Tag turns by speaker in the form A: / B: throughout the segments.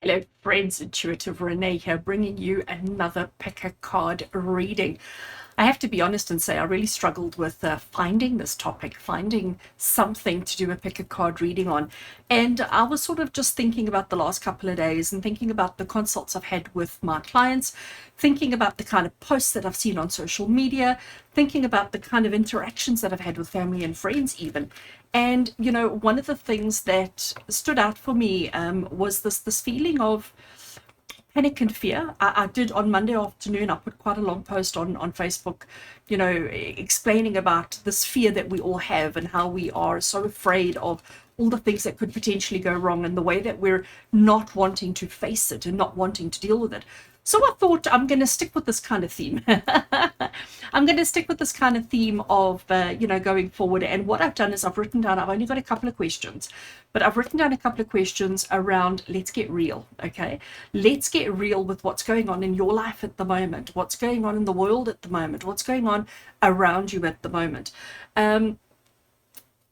A: Hello friends, Intuitive Rene here, bringing you another pick a card reading. I have to be honest and say I really struggled with finding this topic, finding something to do a pick a card reading on. And I was sort of just thinking about the last couple of days and thinking about the consults I've had with my clients, thinking about the kind of posts that I've seen on social media, thinking about the kind of interactions that I've had with family and friends even. And, you know, one of the things that stood out for me was this feeling of panic and fear. I did on Monday afternoon, I put quite a long post on Facebook, you know, explaining about this fear that we all have and how we are so afraid of all the things that could potentially go wrong and the way that we're not wanting to face it and not wanting to deal with it. So I thought I'm going to stick with this kind of theme. I'm going to stick with this kind of theme of, you know, going forward. And what I've done is I've written down, I've only got a couple of questions, but I've written down a couple of questions around let's get real, okay? Let's get real with what's going on in your life at the moment, what's going on in the world at the moment, what's going on around you at the moment.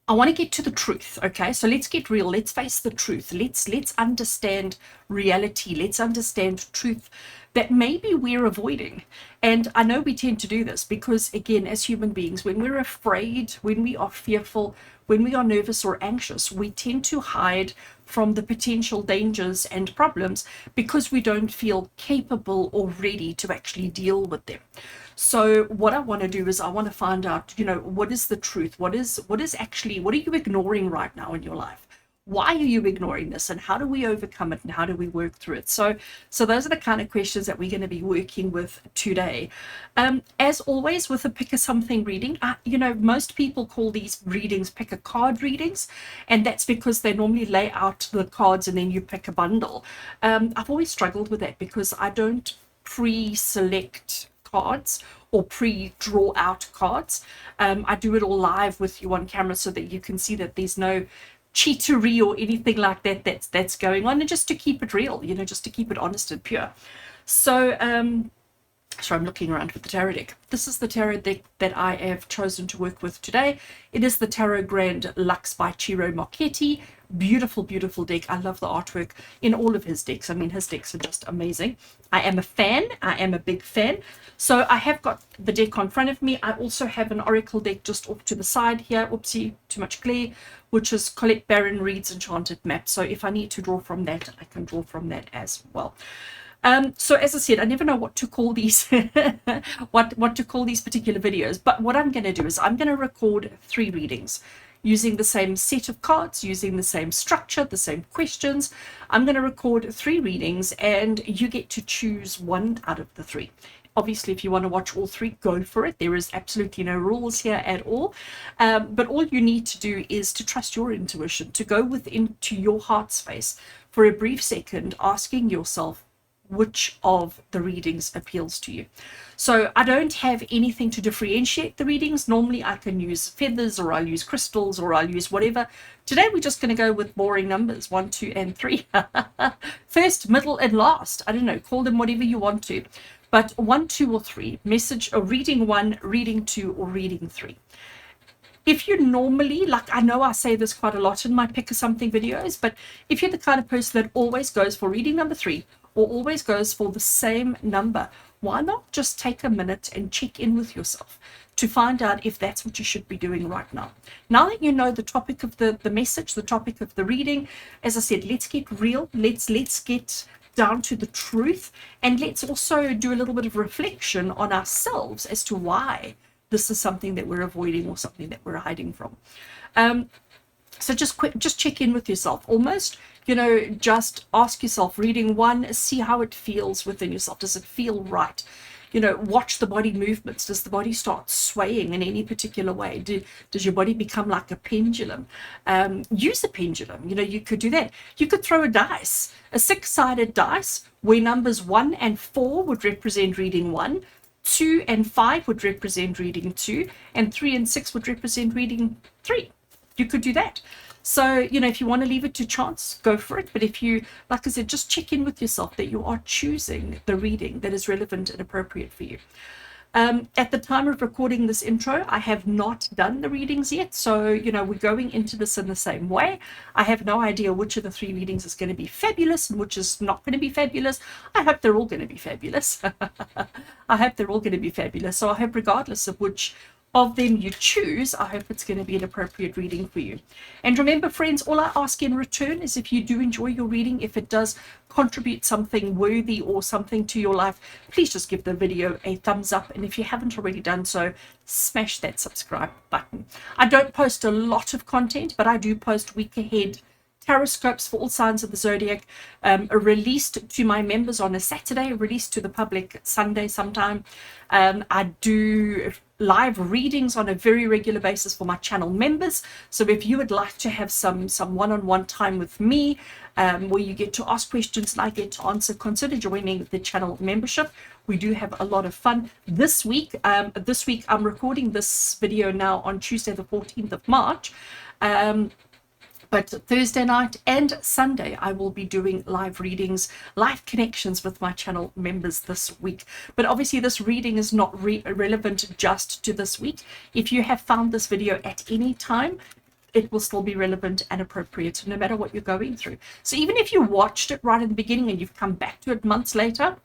A: I want to get to the truth, okay? So let's get real. Let's face the truth. Let's understand reality. Let's understand truth that maybe we're avoiding. And I know we tend to do this because, again, as human beings, when we're afraid, when we are fearful, when we are nervous or anxious, we tend to hide from the potential dangers and problems because we don't feel capable or ready to actually deal with them. So what I want to do is I want to find out, you know, what is the truth? What is actually, what are you ignoring right now in your life? Why are you ignoring this, and how do we overcome it, and how do we work through it? So those are the kind of questions that we're going to be working with today. As always with a pick a something reading, you know, most people call these readings pick a card readings, and that's because they normally lay out the cards and then you pick a bundle. I've always struggled with that because I don't pre-select cards or pre-draw out cards. I do it all live with you on camera so that you can see that there's no cheatery or anything like that that's going on, and just to keep it real, you know, just to keep it honest and pure. So I'm looking around with the tarot deck. This is the tarot deck that I have chosen to work with today. It is the Tarot Grand Luxe by Ciro Marchetti. Beautiful, beautiful deck. I love the artwork in all of his decks. I mean, his decks are just amazing. I am a fan. I am a big fan. So I have got the deck on front of me. I also have an oracle deck just off to the side here. Oopsie, too much glare, which is Colette Baron Reed's Enchanted Map. So if I need to draw from that, I can draw from that as well. So as I said, I never know what to call these, what to call these particular videos. But what I'm going to do is I'm going to record 3 readings using the same set of cards, using the same structure, the same questions. I'm going to record 3 readings, and you get to choose one out of the 3. Obviously, if you want to watch all 3, go for it. There is absolutely no rules here at all. But all you need to do is to trust your intuition, to go within to your heart space for a brief second, asking yourself, which of the readings appeals to you. So I don't have anything to differentiate the readings. Normally I can use feathers, or I'll use crystals, or I'll use whatever. Today we're just going to go with boring numbers, 1, 2, and 3. First, middle, and last. I don't know, call them whatever you want to. But 1, 2, or 3. Message, or reading 1, reading 2, or reading 3. If you normally, like, I know I say this quite a lot in my pick a something videos, but if you're the kind of person that always goes for reading number 3, or always goes for the same number, why not just take a minute and check in with yourself to find out if that's what you should be doing right now. Now that you know the topic of the message, the topic of the reading, as I said, let's get real. Let's get down to the truth, and let's also do a little bit of reflection on ourselves as to why this is something that we're avoiding or something that we're hiding from. So just check in with yourself. Almost, you know, just ask yourself, reading 1, see how it feels within yourself. Does it feel right? You know, watch the body movements. Does the body start swaying in any particular way? Does your body become like a pendulum? Use a pendulum. You know, you could do that. You could throw a dice, a 6-sided dice, where numbers 1 and 4 would represent reading 1, 2 and 5 would represent reading 2, and 3 and 6 would represent reading 3. You could do that. So, you know, if you want to leave it to chance, go for it. But if you, like I said, just check in with yourself that you are choosing the reading that is relevant and appropriate for you. At the time of recording this intro, I have not done the readings yet. So, we're going into this in the same way. I have no idea which of the 3 readings is going to be fabulous and which is not going to be fabulous. I hope they're all going to be fabulous. I hope they're all going to be fabulous. So I hope regardless of which of them you choose, I hope it's going to be an appropriate reading for you. And remember, friends, all I ask in return is if you do enjoy your reading, if it does contribute something worthy or something to your life, please just give the video a thumbs up. And if you haven't already done so, smash that subscribe button. I don't post a lot of content, but I do post week ahead taroscopes for all signs of the zodiac, released to my members on a Saturday, released to the public Sunday sometime. I do live readings on a very regular basis for my channel members. So if you would like to have some one-on-one time with me, where you get to ask questions and I get to answer, consider joining the channel membership. We do have a lot of fun this week. I'm recording this video now on Tuesday the 14th of March. But Thursday night and Sunday, I will be doing live readings, live connections with my channel members this week. But obviously, this reading is not relevant just to this week. If you have found this video at any time, it will still be relevant and appropriate no matter what you're going through. So even if you watched it right at the beginning and you've come back to it months later,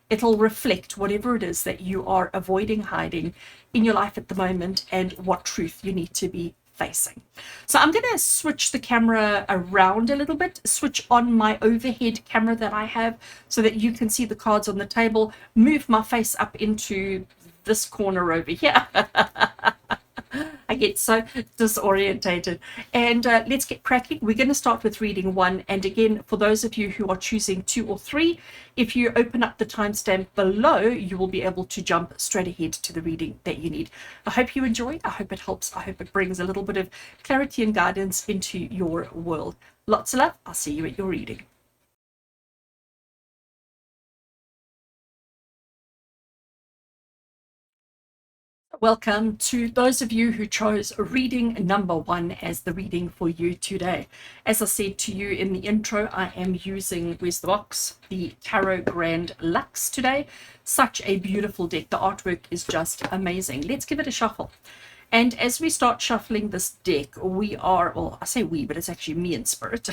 A: it'll reflect whatever it is that you are avoiding, hiding in your life at the moment, and what truth you need to be facing. So I'm going to switch the camera around a little bit, switch on my overhead camera that I have so that you can see the cards on the table, move my face up into this corner over here. I get so disorientated. And let's get cracking. We're going to start with reading 1. And again, for those of you who are choosing 2 or 3, if you open up the timestamp below, you will be able to jump straight ahead to the reading that you need. I hope you enjoy. I hope it helps. I hope it brings a little bit of clarity and guidance into your world. Lots of love. I'll see you at your reading. Welcome to those of you who chose reading number 1 as the reading for you today. As I said to you in the intro, I am using, where's the box? The Tarot Grand Luxe today. Such a beautiful deck. The artwork is just amazing. Let's give it a shuffle. And as we start shuffling this deck, we are, well, I say we, but it's actually me in spirit.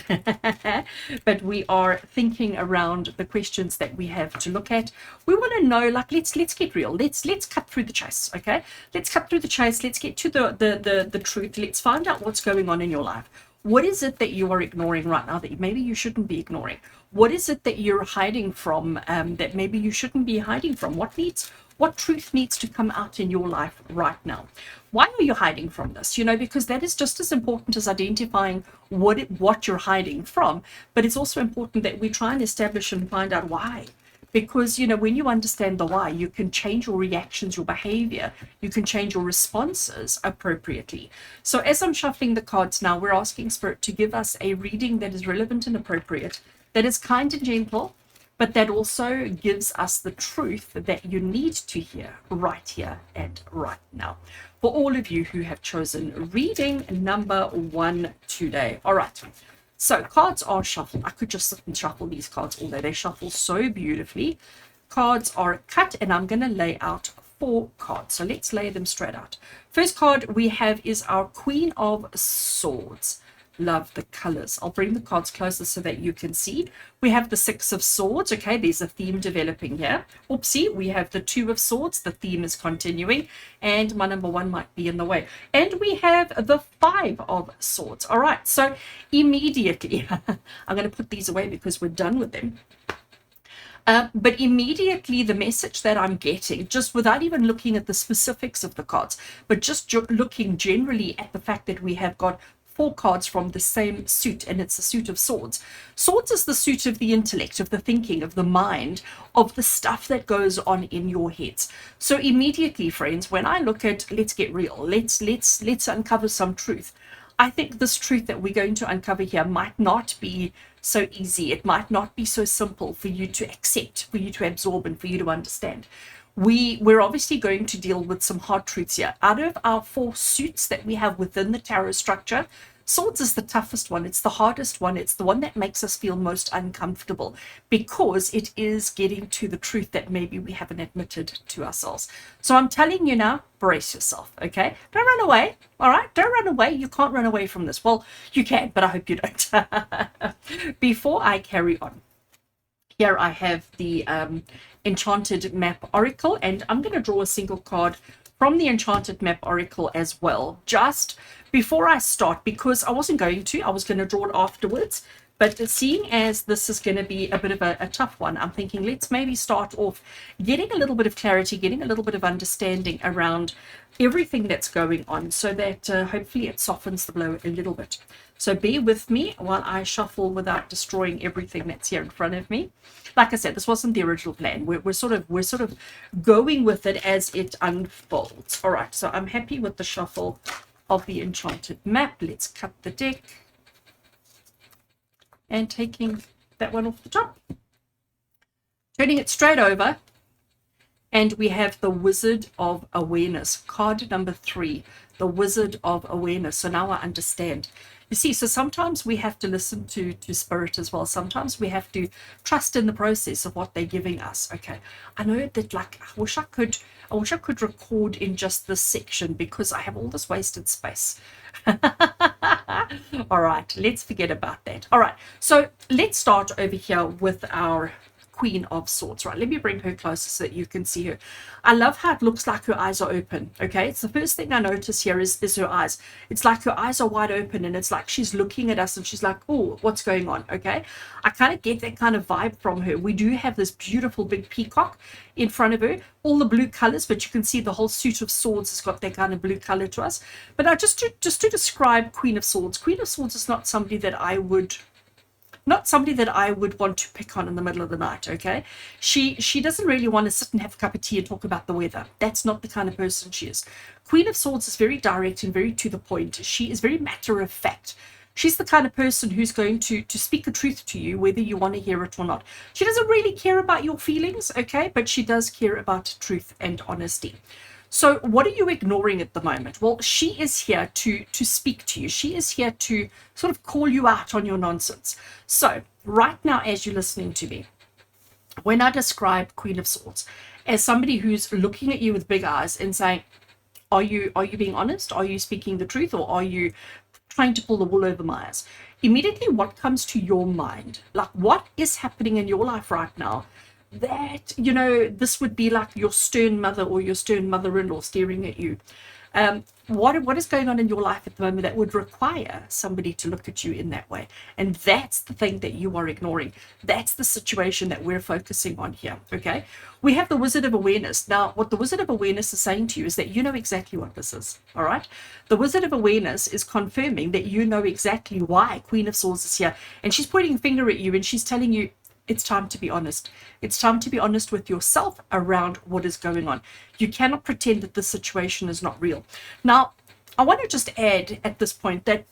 A: But we are thinking around the questions that we have to look at. We want to know, like, let's get real. Let's cut through the chase, okay? Let's cut through the chase. Let's get to the truth. Let's find out what's going on in your life. What is it that you are ignoring right now that maybe you shouldn't be ignoring? What is it that you're hiding from that maybe you shouldn't be hiding from? What truth needs to come out in your life right now? Why are you hiding from this? Because that is just as important as identifying what you're hiding from. But it's also important that we try and establish and find out why. Because, when you understand the why, you can change your reactions, your behavior. You can change your responses appropriately. So as I'm shuffling the cards now, we're asking Spirit to give us a reading that is relevant and appropriate, that is kind and gentle, but that also gives us the truth that you need to hear right here and right now. For all of you who have chosen reading number 1 today. All right. So cards are shuffled. I could just sit and shuffle these cards all day. They shuffle so beautifully. Cards are cut, and I'm going to lay out 4 cards. So let's lay them straight out. First card we have is our Queen of Swords. Love the colors. I'll bring the cards closer so that you can see. We have the 6 of Swords. Okay, there's a theme developing here. Oopsie, we have the 2 of Swords. The theme is continuing, and my number 1 might be in the way. And we have the 5 of Swords. All right, so immediately, I'm going to put these away because we're done with them. But immediately the message that I'm getting, just without even looking at the specifics of the cards, but just looking generally at the fact that we have got 4 cards from the same suit, and it's a suit of Swords. Swords is the suit of the intellect, of the thinking, of the mind, of the stuff that goes on in your heads. So immediately, friends, when I look at, let's get real, let's uncover some truth. I think this truth that we're going to uncover here might not be so easy. It might not be so simple for you to accept, for you to absorb, and for you to understand. We're obviously going to deal with some hard truths here. Out of our 4 suits that we have within the tarot structure, Swords is the toughest one. It's the hardest one. It's the one that makes us feel most uncomfortable because it is getting to the truth that maybe we haven't admitted to ourselves. So I'm telling you now, brace yourself, okay? Don't run away, all right? Don't run away. You can't run away from this. Well, you can, but I hope you don't. Before I carry on, here I have the Enchanted Map Oracle, and I'm going to draw a single card from the Enchanted Map Oracle as well, just before I start, because I wasn't going to. I was going to draw it afterwards, but seeing as this is going to be a bit of a tough one, I'm thinking let's maybe start off getting a little bit of clarity, getting a little bit of understanding around everything that's going on, so that hopefully it softens the blow a little bit. So bear with me while I shuffle without destroying everything that's here in front of me. Like I said, this wasn't the original plan. We're sort of going with it as it unfolds. All right, so I'm happy with the shuffle of the Enchanted Map. Let's cut the deck. And taking that one off the top. Turning it straight over. And we have the Wizard of Awareness, card number 3, the Wizard of Awareness. So now I understand. You see, so sometimes we have to listen to spirit as well. Sometimes we have to trust in the process of what they're giving us. Okay, I know that, like, I wish I could record in just this section because I have all this wasted space. All right, let's forget about that. All right, so let's start over here with our Queen of Swords. Right, let me bring her closer so that you can see her. I love how it looks like her eyes are open. Okay, it's the first thing I notice here is her eyes. It's like her eyes are wide open, and it's like she's looking at us and she's like, oh, what's going on? Okay, I kind of get that kind of vibe from her. We do have this beautiful big peacock in front of her, all the blue colors, but you can see the whole suit of swords has got that kind of blue color to us. But just to describe Queen of Swords is not somebody that I would want to pick on in the middle of the night. Okay, she doesn't really want to sit and have a cup of tea and talk about the weather. That's not the kind of person she is. Queen of Swords is very direct and very to the point. She is very matter of fact. She's the kind of person who's going to speak the truth to you, whether you want to hear it or not. She doesn't really care about your feelings, okay, but she does care about truth and honesty. So what are you ignoring at the moment? Well, she is here to speak to you. She is here to sort of call you out on your nonsense. So right now, as you're listening to me, when I describe Queen of Swords as somebody who's looking at you with big eyes and saying, are you being honest? Are you speaking the truth? Or are you trying to pull the wool over my eyes? Immediately, what comes to your mind? Like, what is happening in your life right now that, you know, this would be like your stern mother or your stern mother-in-law staring at you? What is going on in your life at the moment that would require somebody to look at you in that way? And that's the thing that you are ignoring. That's the situation that we're focusing on here, okay? We have the Wizard of Awareness. Now, what the Wizard of Awareness is saying to you is that you know exactly what this is, all right? The Wizard of Awareness is confirming that you know exactly why Queen of Swords is here. And she's pointing a finger at you and she's telling you, it's time to be honest. It's time to be honest with yourself around what is going on. You cannot pretend that the situation is not real. Now, I want to just add at this point that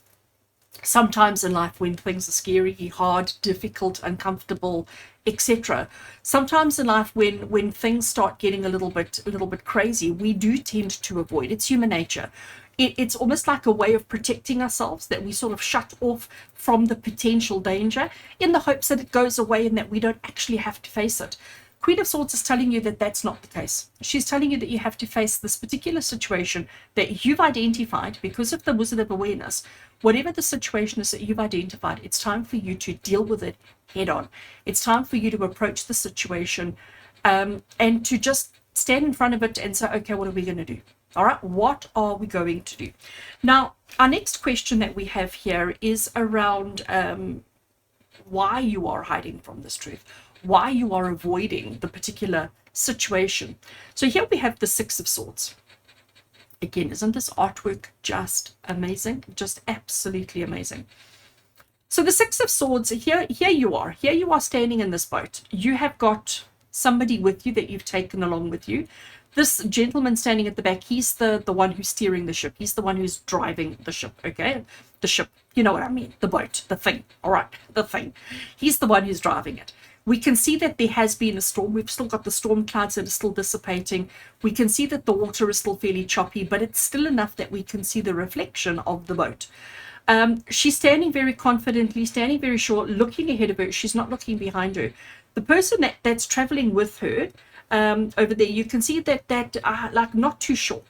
A: sometimes in life when things are scary, hard, difficult, uncomfortable, etc., sometimes in life when things start getting a little bit crazy, we do tend to avoid. It's human nature. It's almost like a way of protecting ourselves, that we sort of shut off from the potential danger in the hopes that it goes away and that we don't actually have to face it. Queen of Swords is telling you that that's not the case. She's telling you that you have to face this particular situation that you've identified because of the Wizard of Awareness. Whatever the situation is that you've identified, it's time for you to deal with it head on. It's time for you to approach the situation and to just stand in front of it and say, okay, what are we going to do? All right, what are we going to do? Now, our next question that we have here is around why you are hiding from this truth, why you are avoiding the particular situation. So here we have the Six of Swords. Again, isn't this artwork just amazing? Just absolutely amazing. So the Six of Swords, here you are standing in this boat. You have got somebody with you that you've taken along with you. This gentleman standing at the back, he's the one who's steering the ship. He's the one who's driving the ship, okay? The ship, you know what I mean, the boat, the thing, all right, the thing. He's the one who's driving it. We can see that there has been a storm. We've still got the storm clouds that are still dissipating. We can see that the water is still fairly choppy, but it's still enough that we can see the reflection of the boat. She's standing very confidently, standing very sure, looking ahead of her. She's not looking behind her. The person that's traveling with her over there, you can see that like not too sure.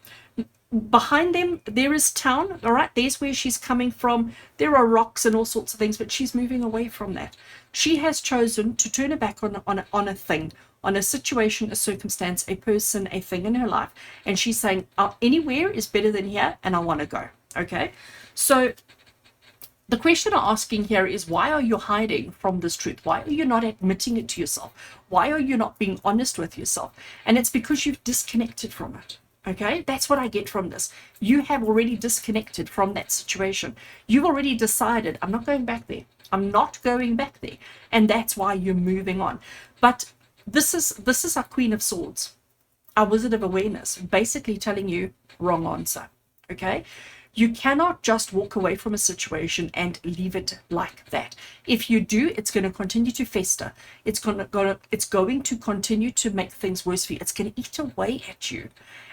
A: Behind them there is town, all right, there's where she's coming from. There are rocks and all sorts of things, but she's moving away from that. She has chosen to turn her back on a thing, on a situation, a circumstance, a person, a thing in her life, and she's saying, anywhere is better than here, and I want to go. Okay, so the question I'm asking here is, why are you hiding from this truth? Why are you not admitting it to yourself? Why are you not being honest with yourself? And it's because you've disconnected from it. Okay, that's what I get from this. You have already disconnected from that situation. You've already decided, I'm not going back there. I'm not going back there. And that's why you're moving on. But this is our Queen of Swords, our Wizard of Awareness, basically telling you, wrong answer. Okay, you cannot just walk away from a situation and leave it like that. If you do, it's going to continue to fester. It's going to continue to make things worse for you. It's going to eat away at you.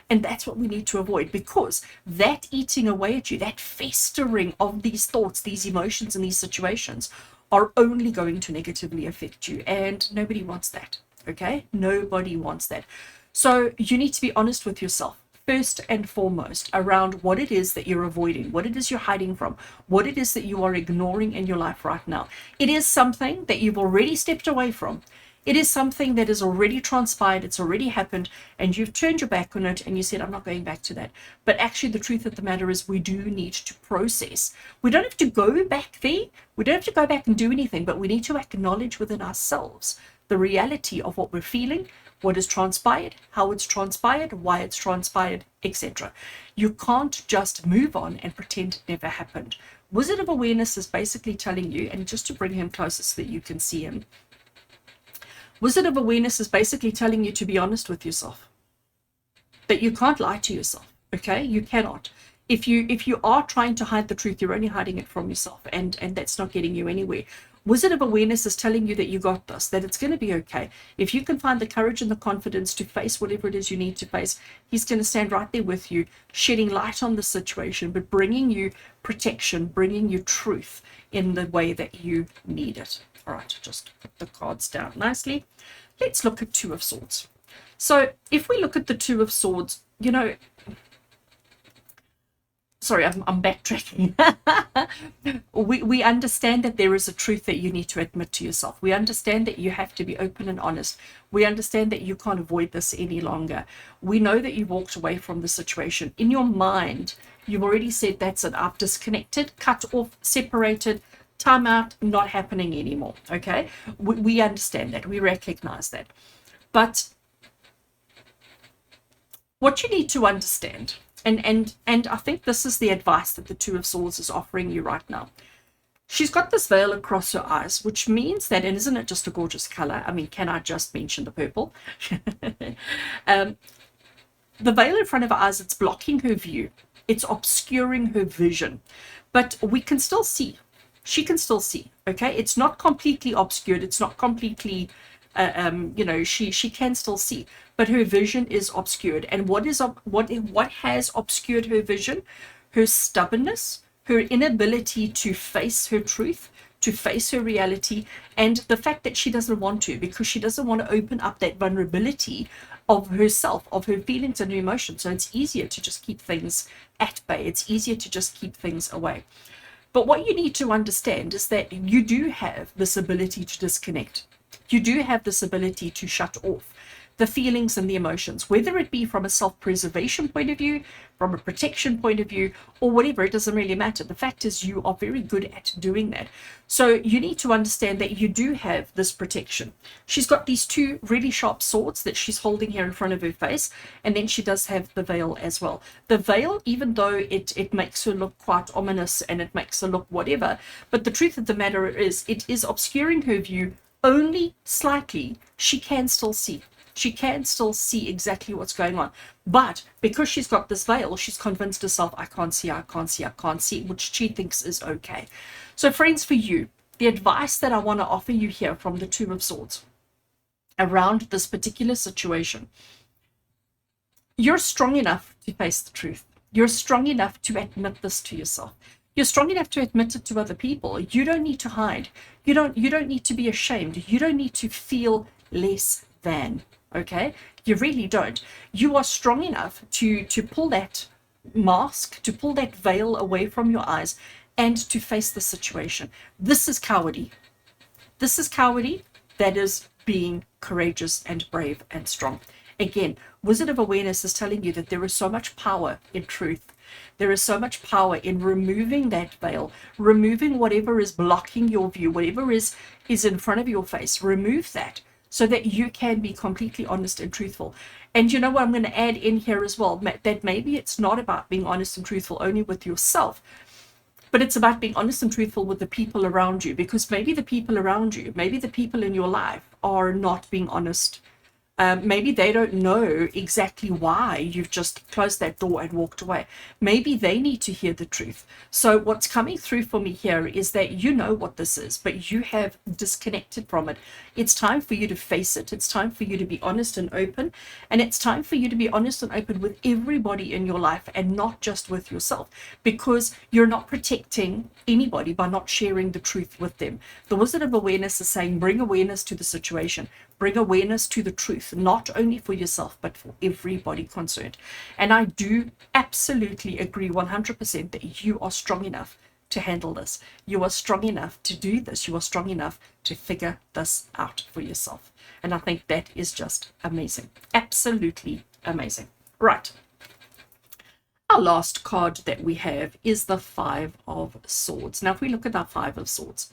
A: And that's what we need to avoid, because that eating away at you, that festering of these thoughts, these emotions, and these situations are only going to negatively affect you. And nobody wants that. Okay? Nobody wants that. So you need to be honest with yourself, first and foremost, around what it is that you're avoiding, what it is you're hiding from, what it is that you are ignoring in your life right now. It is something that you've already stepped away from. It is something that has already transpired, it's already happened, and you've turned your back on it and you said, I'm not going back to that. But actually, the truth of the matter is, we do need to process. We don't have to go back there. We don't have to go back and do anything, but we need to acknowledge within ourselves the reality of what we're feeling, what has transpired, how it's transpired, why it's transpired, etc. You can't just move on and pretend it never happened. Wizard of Awareness is basically telling you, and just to bring him closer so that you can see him, Wizard of Awareness is basically telling you to be honest with yourself, that you can't lie to yourself. Okay, you cannot. If you are trying to hide the truth, you're only hiding it from yourself, and that's not getting you anywhere. Wizard of Awareness is telling you that you got this, that it's going to be okay. If you can find the courage and the confidence to face whatever it is you need to face, he's going to stand right there with you, shedding light on the situation, but bringing you protection, bringing you truth in the way that you need it. All right, just put the cards down nicely. Let's look at Two of Swords. So if we look at the Two of Swords, you know, sorry, I'm backtracking. we understand that there is a truth that you need to admit to yourself. We understand that you have to be open and honest. We understand that you can't avoid this any longer. We know that you walked away from the situation. In your mind, you've already said, that's it, I've disconnected, cut off, separated, time out, not happening anymore. Okay, we understand that, we recognize that. But what you need to understand, and I think this is the advice that the Two of Swords is offering you right now. She's got this veil across her eyes, which means that, and isn't it just a gorgeous color? I mean, can I just mention the purple? The veil in front of her eyes, it's blocking her view. It's obscuring her vision. But we can still see. She can still see, okay? It's not completely obscured. It's not completely, she can still see, but her vision is obscured. And what has obscured her vision? Her stubbornness, her inability to face her truth, to face her reality, and the fact that she doesn't want to, because she doesn't want to open up that vulnerability of herself, of her feelings and her emotions. So it's easier to just keep things at bay. It's easier to just keep things away. But what you need to understand is that you do have this ability to disconnect. You do have this ability to shut off the feelings and the emotions, whether it be from a self-preservation point of view, from a protection point of view, or whatever. It doesn't really matter. The fact is, you are very good at doing that. So you need to understand that you do have this protection. She's got these two really sharp swords that she's holding here in front of her face, and then she does have the veil as well. The veil, even though it makes her look quite ominous and it makes her look whatever, but the truth of the matter is, it is obscuring her view only slightly. She can still see. She can still see exactly what's going on. But because she's got this veil, she's convinced herself, I can't see, I can't see, I can't see, which she thinks is okay. So friends, for you, the advice that I want to offer you here from the Two of Swords around this particular situation, you're strong enough to face the truth. You're strong enough to admit this to yourself. You're strong enough to admit it to other people. You don't need to hide. You don't need to be ashamed. You don't need to feel less than. Okay? You really don't. You are strong enough to pull that mask, to pull that veil away from your eyes and to face the situation. This is cowardy. This is cowardy. That is being courageous and brave and strong. Again, Wizard of Awareness is telling you that there is so much power in truth. There is so much power in removing that veil, removing whatever is blocking your view, whatever is in front of your face. Remove that so that you can be completely honest and truthful. And you know what I'm going to add in here as well, that maybe it's not about being honest and truthful only with yourself, but it's about being honest and truthful with the people around you, because maybe the people around you, maybe the people in your life are not being honest. Maybe they don't know exactly why you've just closed that door and walked away. Maybe they need to hear the truth. So what's coming through for me here is that you know what this is, but you have disconnected from it. It's time for you to face it. It's time for you to be honest and open. And it's time for you to be honest and open with everybody in your life and not just with yourself, because you're not protecting anybody by not sharing the truth with them. The Wizard of Awareness is saying, bring awareness to the situation. Bring awareness to the truth, not only for yourself, but for everybody concerned. And I do absolutely agree 100% that you are strong enough to handle this. You are strong enough to do this. You are strong enough to figure this out for yourself. And I think that is just amazing. Absolutely amazing. Right. Our last card that we have is the Five of Swords. Now, if we look at our Five of Swords,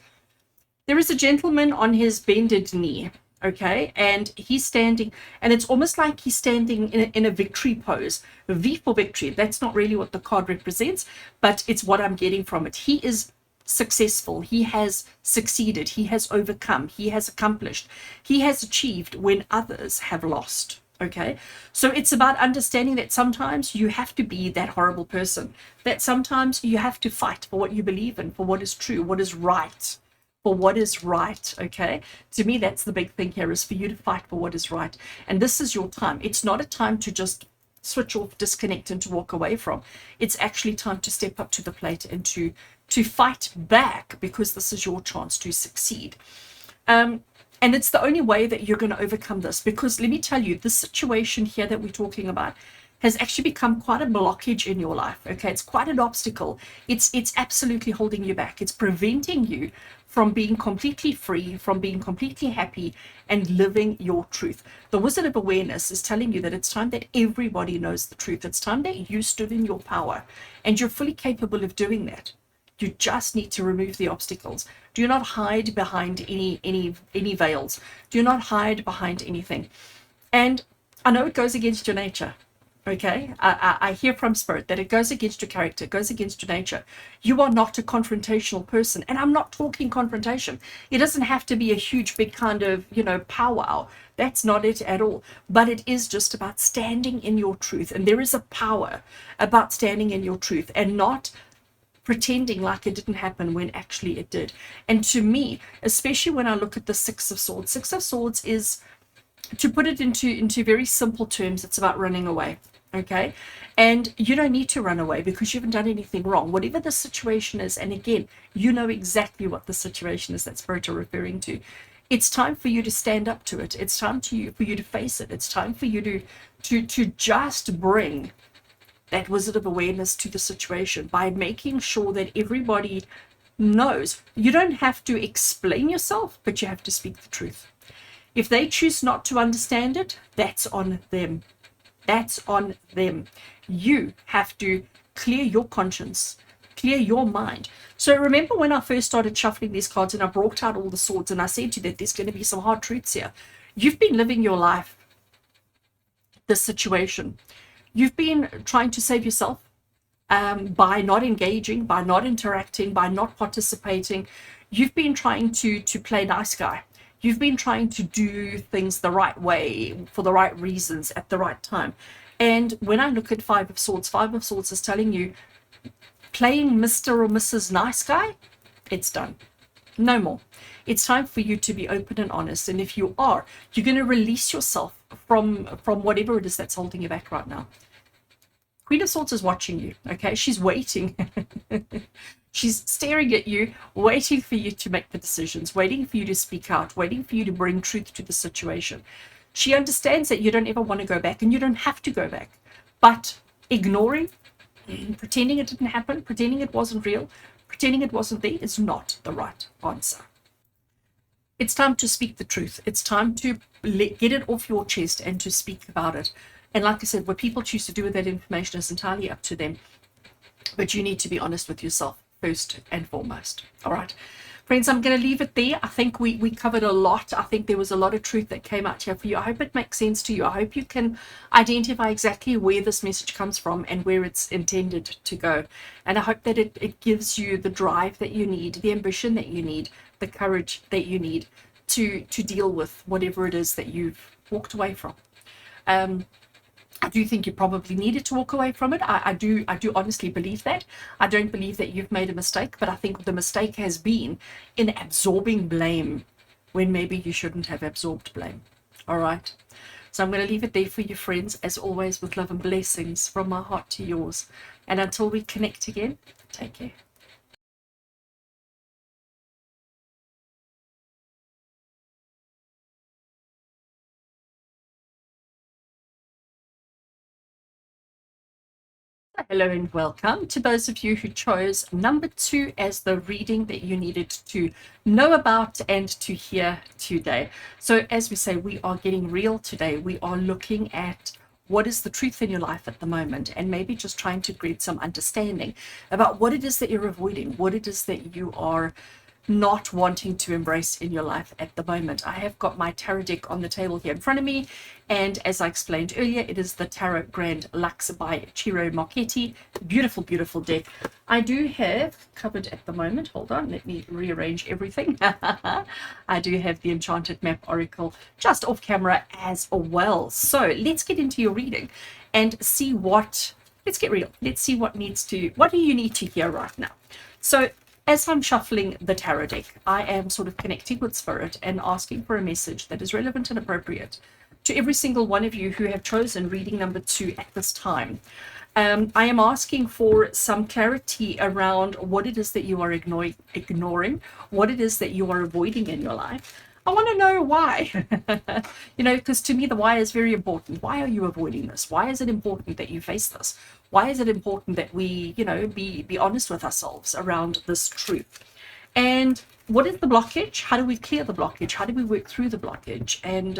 A: there is a gentleman on his bended knee. Okay, and he's standing, and it's almost like he's standing in a victory pose. V for victory. That's not really what the card represents, but it's what I'm getting from it. He is successful. He has succeeded. He has overcome. He has accomplished. He has achieved when others have lost. Okay, so it's about understanding that sometimes you have to be that horrible person, that sometimes you have to fight for what you believe in, for what is true, what is right. For what is right. Okay, to me that's the big thing here, is for you to fight for what is right. And this is your time. It's not a time to just switch off, disconnect, and to walk away from. It's actually time to step up to the plate and to fight back, because this is your chance to succeed. And it's the only way that you're going to overcome this, because let me tell you, this situation here that we're talking about has actually become quite a blockage in your life. Okay, it's quite an obstacle. It's absolutely holding you back. It's preventing you from being completely free, from being completely happy and living your truth. The Wizard of Awareness is telling you that it's time that everybody knows the truth. It's time that you stood in your power, and you're fully capable of doing that. You just need to remove the obstacles. Do not hide behind any veils. Do not hide behind anything. And I know it goes against your nature. Okay, I hear from spirit that it goes against your character, it goes against your nature. You are not a confrontational person, and I'm not talking confrontation. It doesn't have to be a huge, big kind of, powwow. That's not it at all. But it is just about standing in your truth, and there is a power about standing in your truth and not pretending like it didn't happen when actually it did. And to me, especially when I look at the Six of Swords is, to put it into very simple terms, it's about running away. Okay, and you don't need to run away because you haven't done anything wrong, whatever the situation is. And again, you know exactly what the situation is that spirit are referring to. It's time for you to stand up to it. It's time for you to face it. It's time for you to just bring that Wizard of Awareness to the situation by making sure that everybody knows. You don't have to explain yourself, but you have to speak the truth. If they choose not to understand it, that's on them. That's on them. You have to clear your conscience, clear your mind. So remember when I first started shuffling these cards and I brought out all the swords and I said to you that there's going to be some hard truths here. You've been living your life, this situation. You've been trying to save yourself by not engaging, by not interacting, by not participating. You've been trying to play nice guy. You've been trying to do things the right way, for the right reasons, at the right time. And when I look at Five of Swords is telling you, playing Mr. or Mrs. Nice Guy, it's done. No more. It's time for you to be open and honest. And if you are, you're going to release yourself from whatever it is that's holding you back right now. Queen of Swords is watching you, okay? She's waiting. She's staring at you, waiting for you to make the decisions, waiting for you to speak out, waiting for you to bring truth to the situation. She understands that you don't ever want to go back, and you don't have to go back. But ignoring, pretending it didn't happen, pretending it wasn't real, pretending it wasn't there is not the right answer. It's time to speak the truth. It's time to get it off your chest and to speak about it. And like I said, what people choose to do with that information is entirely up to them. But you need to be honest with yourself first and foremost. All right. Friends, I'm going to leave it there. I think we covered a lot. I think there was a lot of truth that came out here for you. I hope it makes sense to you. I hope you can identify exactly where this message comes from and where it's intended to go. And I hope that it gives you the drive that you need, the ambition that you need, the courage that you need to deal with whatever it is that you've walked away from. I do think you probably needed to walk away from it. I do honestly believe that. I don't believe that you've made a mistake, but I think the mistake has been in absorbing blame when maybe you shouldn't have absorbed blame. All right. So I'm going to leave it there for you, friends, as always, with love and blessings from my heart to yours. And until we connect again, take care. Hello and welcome to those of you who chose number 2 as the reading that you needed to know about and to hear today. So as we say, we are getting real today. We are looking at what is the truth in your life at the moment, and maybe just trying to create some understanding about what it is that you're avoiding, what it is that you are not wanting to embrace in your life at the moment. I have got my tarot deck on the table here in front of me, and as I explained earlier, it is the Tarot Grand Luxe by Ciro Marchetti. Beautiful, beautiful deck. I do have covered at the moment, hold on, let me rearrange everything. I do have the Enchanted Map Oracle just off camera as well. So let's get into your reading and see what, let's get real. Let's see what do you need to hear right now. So as I'm shuffling the tarot deck, I am sort of connecting with Spirit and asking for a message that is relevant and appropriate to every single one of you who have chosen reading number 2 at this time. I am asking for some clarity around what it is that you are ignoring, what it is that you are avoiding in your life. I want to know why, because to me, the why is very important. Why are you avoiding this? Why is it important that you face this? Why is it important that we, be honest with ourselves around this truth? And what is the blockage? How do we clear the blockage? How do we work through the blockage? And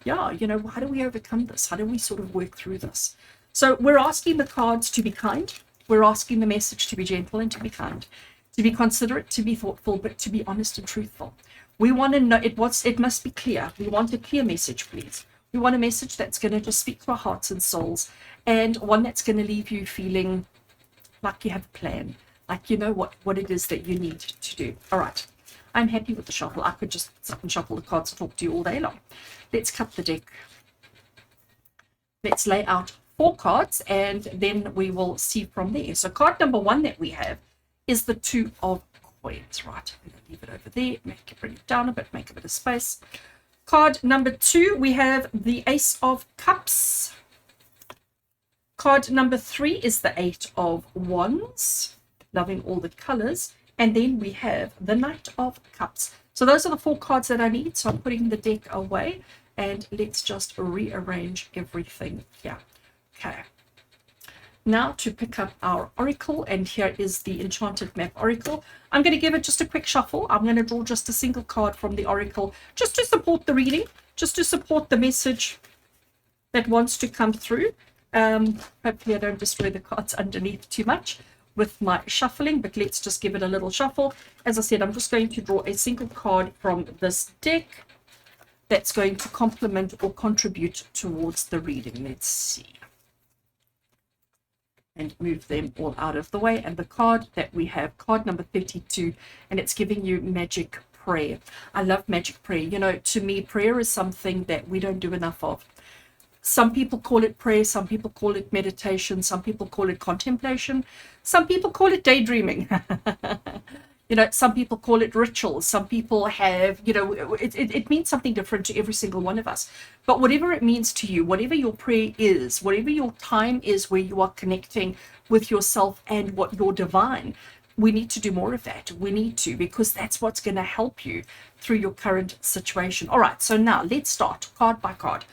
A: how do we overcome this? How do we sort of work through this? So we're asking the cards to be kind. We're asking the message to be gentle and to be kind, to be considerate, to be thoughtful, but to be honest and truthful. We want to know it must be clear. We want a clear message, please. We want a message that's going to just speak to our hearts and souls, and one that's going to leave you feeling like you have a plan, like you know what it is that you need to do. All right. I'm happy with the shuffle. I could just sit and shuffle the cards and talk to you all day long. Let's cut the deck. Let's lay out 4 cards, and then we will see from there. So card number 1 that we have is the 2 of coins, right? I'm going to leave it over there, bring it down a bit, make a bit of space. Card number 2, we have the Ace of Cups. Card number 3 is the 8 of Wands. Loving all the colors. And then we have the Knight of Cups. So those are the 4 cards that I need. So I'm putting the deck away, and let's just rearrange everything here. Okay. Now to pick up our oracle, and here is the Enchanted Map Oracle. I'm going to give it just a quick shuffle. I'm going to draw just a single card from the oracle, just to support the reading, just to support the message that wants to come through. Hopefully I don't destroy the cards underneath too much with my shuffling, but let's just give it a little shuffle. As I said, I'm just going to draw a single card from this deck that's going to complement or contribute towards the reading. Let's see. And move them all out of the way. And the card that we have, card number 32, and it's giving you magic prayer. I love magic prayer. To me, prayer is something that we don't do enough of. Some people call it prayer, some people call it meditation, some people call it contemplation, some people call it daydreaming. Some people call it rituals. Some people have, it means something different to every single one of us. But whatever it means to you, whatever your prayer is, whatever your time is where you are connecting with yourself and what your divine, we need to do more of that. We need to, because that's what's going to help you through your current situation. All right, so now let's start card by card.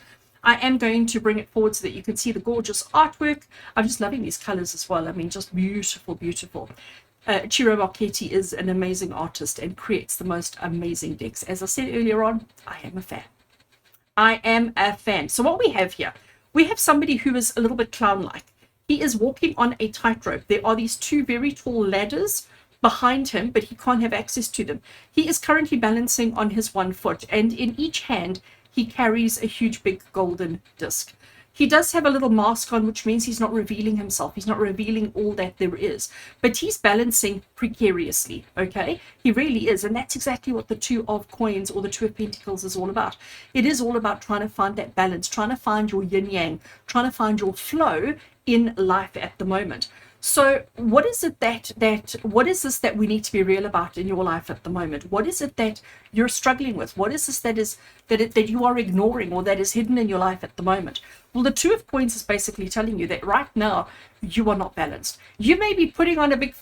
A: I am going to bring it forward so that you can see the gorgeous artwork. I'm just loving these colors as well. I mean, just beautiful, beautiful. Ciro Marchetti is an amazing artist and creates the most amazing decks. As I said earlier on, I am a fan. I am a fan. So what we have here, we have somebody who is a little bit clown-like. He is walking on a tightrope. There are these two very tall ladders behind him, but he can't have access to them. He is currently balancing on his 1 foot, and in each hand, he carries a huge, big golden disc. He does have a little mask on, which means he's not revealing himself. He's not revealing all that there is. But he's balancing precariously, okay? He really is. And that's exactly what the Two of Coins or the Two of Pentacles is all about. It is all about trying to find that balance, trying to find your yin-yang, trying to find your flow in life at the moment. So what is it what is this that we need to be real about in your life at the moment? What is it that you're struggling with? What is this that you are ignoring or that is hidden in your life at the moment? Well, the Two of Coins is basically telling you that right now you are not balanced. You may be putting on a big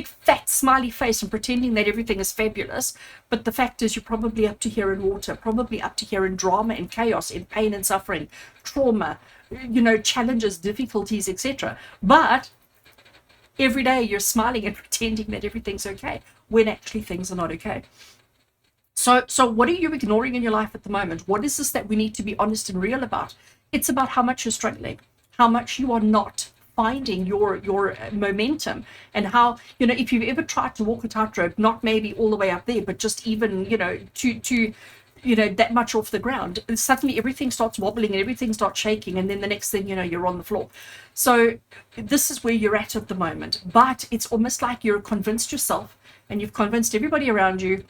A: fat smiley face and pretending that everything is fabulous, but the fact is you're probably up to here in water, probably up to here in drama and chaos, in pain and suffering, trauma, challenges, difficulties, etc. But every day you're smiling and pretending that everything's okay when actually things are not okay. So what are you ignoring in your life at the moment? What is this that we need to be honest and real about? It's about how much you're struggling, how much you are not finding your momentum, and how, if you've ever tried to walk a tightrope, not maybe all the way up there, but just even, to that much off the ground, suddenly everything starts wobbling and everything starts shaking, and then the next thing you're on the floor. So this is where you're at the moment, but it's almost like you're convinced yourself and you've convinced everybody around you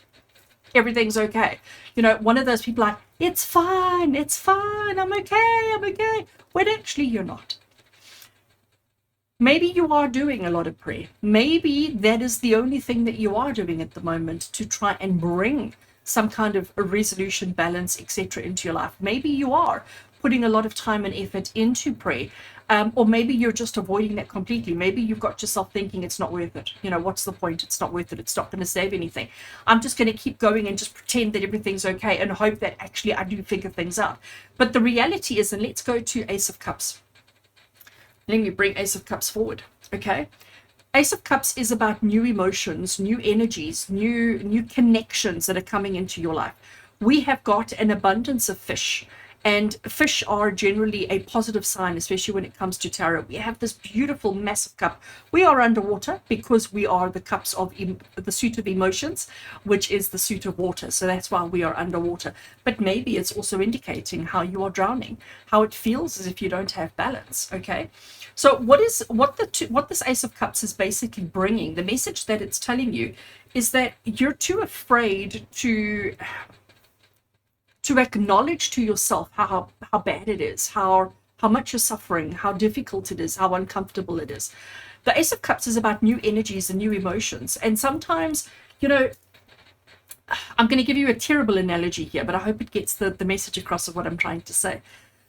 A: everything's okay. One of those people like, it's fine, I'm okay, when actually you're not. Maybe you are doing a lot of prayer. Maybe that is the only thing that you are doing at the moment to try and bring some kind of a resolution, balance, etc. into your life. Maybe you are putting a lot of time and effort into prayer, or maybe you're just avoiding that completely. Maybe you've got yourself thinking it's not worth it. What's the point? It's not worth it. It's not going to save anything. I'm just going to keep going and just pretend that everything's okay and hope that actually I do figure things out. But the reality is, and let's go to Ace of Cups. Let me bring Ace of Cups forward, okay? Ace of Cups is about new emotions, new energies, new connections that are coming into your life. We have got an abundance of fish, and fish are generally a positive sign, especially when it comes to tarot. We have this beautiful, massive cup. We are underwater because we are the cups of the suit of emotions, which is the suit of water. So that's why we are underwater. But maybe it's also indicating how you are drowning, how it feels as if you don't have balance, okay? So what this Ace of Cups is basically bringing, the message that it's telling you is that you're too afraid to acknowledge to yourself how bad it is, how much you're suffering, how difficult it is, how uncomfortable it is. The Ace of Cups is about new energies and new emotions. And sometimes, I'm going to give you a terrible analogy here, but I hope it gets the message across of what I'm trying to say.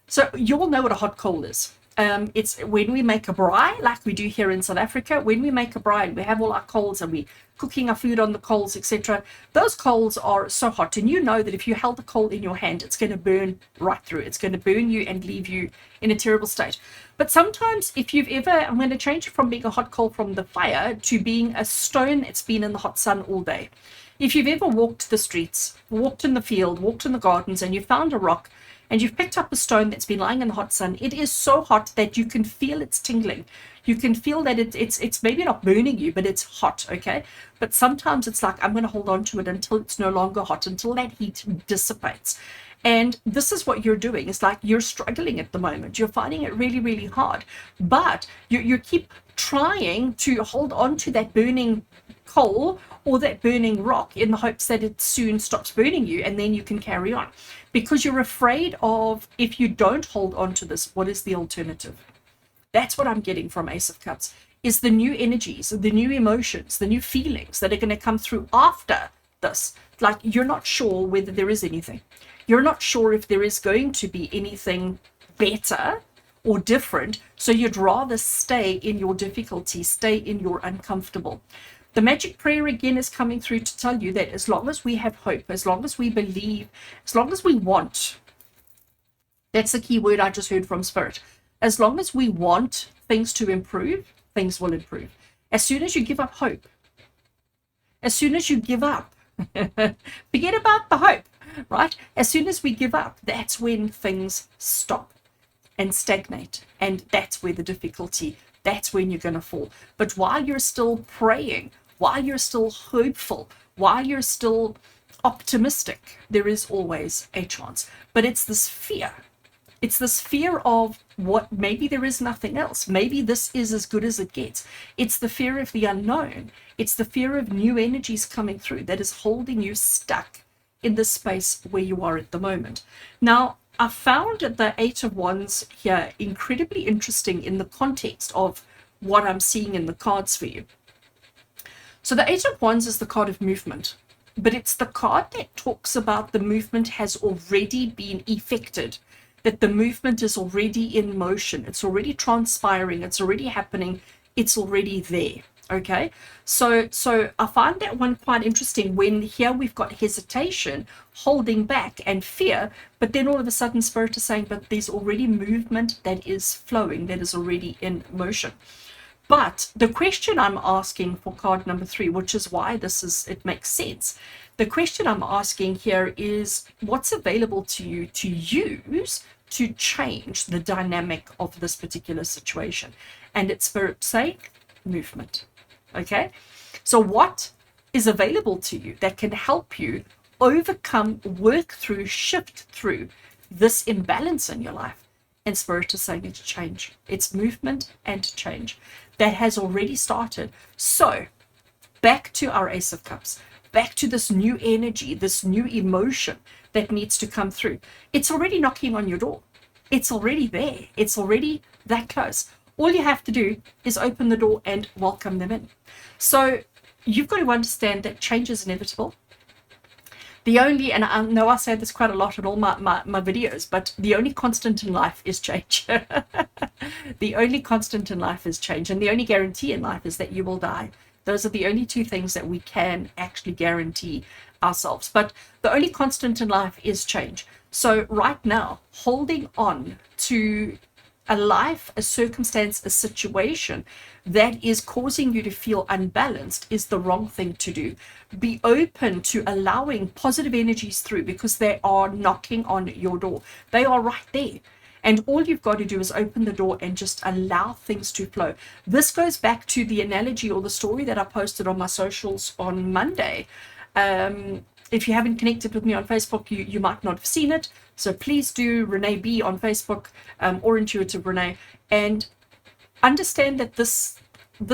A: So you all know what a hot coal is. It's when we make a braai, like we do here in South Africa. When we make a braai and we have all our coals and we cooking our food on the coals, etc., those coals are so hot, and you know that if you held the coal in your hand, it's going to burn right through. It's going to burn you and leave you in a terrible state. But sometimes if you've ever, I'm going to change it from being a hot coal from the fire to being a stone that's been in the hot sun all day. If you've ever walked the streets, walked in the field, walked in the gardens, and you found a rock, and you've picked up a stone that's been lying in the hot sun, it is so hot that you can feel it's tingling. You can feel that it's maybe not burning you, but it's hot, okay? But sometimes it's like, I'm going to hold on to it until it's no longer hot, until that heat dissipates. And this is what you're doing. It's like you're struggling at the moment. You're finding it really, really hard. But you keep trying to hold on to that burning coal or that burning rock in the hopes that it soon stops burning you and then you can carry on, because you're afraid of, if you don't hold on to this, what is the alternative? That's what I'm getting from Ace of Cups, is the new energies, the new emotions, the new feelings that are going to come through after this. Like, you're not sure whether there is anything. You're not sure if there is going to be anything better or different, so you'd rather stay in your difficulty, stay in your uncomfortable. The magic prayer again is coming through to tell you that as long as we have hope, as long as we believe, as long as we want, that's the key word I just heard from Spirit. As long as we want things to improve, things will improve. As soon as you give up hope, as soon as you give up, forget about the hope, right? As soon as we give up, that's when things stop and stagnate. And that's where the difficulty, that's when you're going to fall. But while you're still praying, while you're still hopeful, while you're still optimistic, there is always a chance. But it's this fear. It's this fear of what, maybe there is nothing else. Maybe this is as good as it gets. It's the fear of the unknown. It's the fear of new energies coming through that is holding you stuck in the space where you are at the moment. Now, I found the Eight of Wands here incredibly interesting in the context of what I'm seeing in the cards for you. So the Eight of Wands is the card of movement, but it's the card that talks about the movement has already been effected, that the movement is already in motion, it's already transpiring, it's already happening, it's already there. Okay, so I find that one quite interesting when here we've got hesitation, holding back, and fear, but then all of a sudden Spirit is saying, but there's already movement that is flowing, that is already in motion. But the question I'm asking for card number 3, which is why it makes sense. The question I'm asking here is what's available to you to use to change the dynamic of this particular situation? And it's Spirit saying movement. Okay, so what is available to you that can help you overcome, work through, shift through this imbalance in your life? And Spirit is saying it's change. It's movement and change that has already started. So back to our Ace of Cups, back to this new energy, this new emotion that needs to come through. It's already knocking on your door. It's already there. It's already that close. All you have to do is open the door and welcome them in. So you've got to understand that change is inevitable. The only, and I know I say this quite a lot in all my videos, but the only constant in life is change. The only constant in life is change. And the only guarantee in life is that you will die. Those are the only two things that we can actually guarantee ourselves. But the only constant in life is change. So right now, holding on to a life, a circumstance, a situation that is causing you to feel unbalanced is the wrong thing to do. Be open to allowing positive energies through because they are knocking on your door. They are right there. And all you've got to do is open the door and just allow things to flow. This goes back to the analogy or the story that I posted on my socials on Monday. If you haven't connected with me on Facebook, you might not have seen it. So please do Rene B on Facebook or Intuitive Rene, and understand that this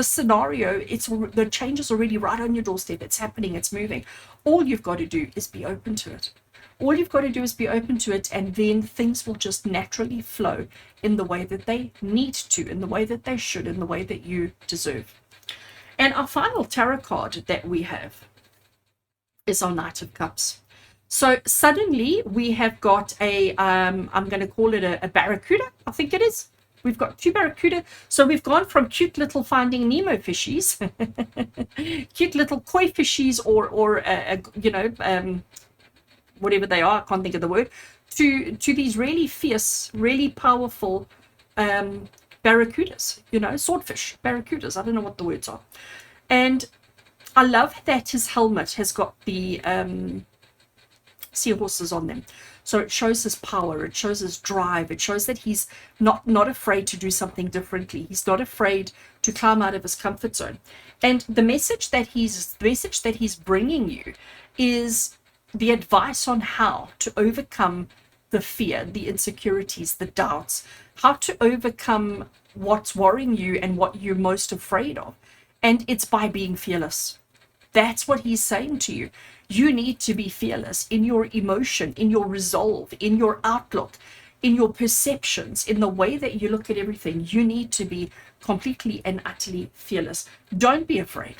A: scenario, the change is already right on your doorstep. It's happening. It's moving. All you've got to do is be open to it. All you've got to do is be open to it, and then things will just naturally flow in the way that they need to, in the way that they should, in the way that you deserve. And our final tarot card that we have is our Knight of Cups. So suddenly we have got I'm going to call it a barracuda, I think it is. We've got 2 barracuda. So we've gone from cute little Finding Nemo fishies, cute little koi fishies, or whatever they are, I can't think of the word, to these really fierce, really powerful barracudas, swordfish, barracudas. I don't know what the words are. And I love that his helmet has got the seahorses on them. So it shows his power, it shows his drive, it shows that he's not afraid to do something differently. He's not afraid to climb out of his comfort zone. And the message that he's bringing you is the advice on how to overcome the fear, the insecurities, the doubts, how to overcome what's worrying you and what you're most afraid of. And it's by being fearless. That's what he's saying to you. You need to be fearless in your emotion, in your resolve, in your outlook, in your perceptions, in the way that you look at everything. You need to be completely and utterly fearless. Don't be afraid,